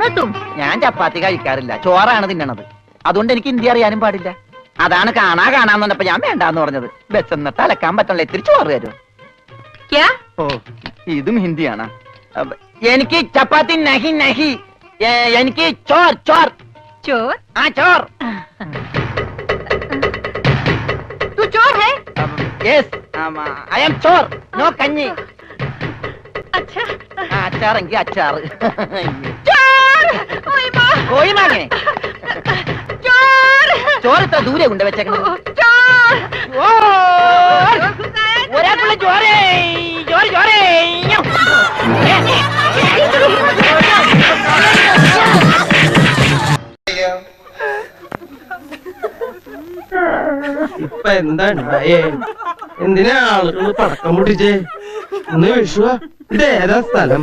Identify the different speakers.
Speaker 1: खाना तुम?
Speaker 2: ഞാൻ ചപ്പാത്തി കഴിക്കാറില്ല, ചോറാണ് തിന്നണത്. അതുകൊണ്ട് എനിക്ക് ഹിന്ദി അറിയാനും പാടില്ല. അതാണ് കാണാന്ന് പറഞ്ഞപ്പോ ഞാൻ വേണ്ടാന്ന് പറഞ്ഞത്. ബസ് എന്നിട്ട് അലക്കാൻ പറ്റണല്ലോ, ഇത്തിരി ചോറ് തരും.
Speaker 1: क्या?
Speaker 2: ഓ, ഇതും ഹിന്ദിയാണ്. എനിക്ക് ചപ്പാത്തി നഹി നഹി, എനിക്ക് ചോർ ചോർ.
Speaker 1: चोर?
Speaker 2: ആ ചോർ.
Speaker 1: तू चोर है?
Speaker 2: Yes, I am Chor. No കഞ്ഞി.
Speaker 1: अच्छा।
Speaker 2: അച്ചാറെങ്കിൽ അച്ചാറ്.
Speaker 1: चोर! ओए माँ!
Speaker 2: കോഴി മാങ്ങേ.
Speaker 1: चोर!
Speaker 2: ചോറ് ഇത്ര ദൂരെ കൊണ്ട് വെച്ചേക്കണത്.
Speaker 1: चोर!
Speaker 2: ഒരാൾക്കുള്ള ചോരേ, ചോറ് ചോരേ.
Speaker 3: ഇപ്പൊ എന്താ ഉണ്ടായേ? എന്തിനാ ആളുകൾ പടക്കം പൊട്ടിച്ചേ? ഇന്ന് വിഷുവാ. ഇത് ഏതാ സ്ഥലം?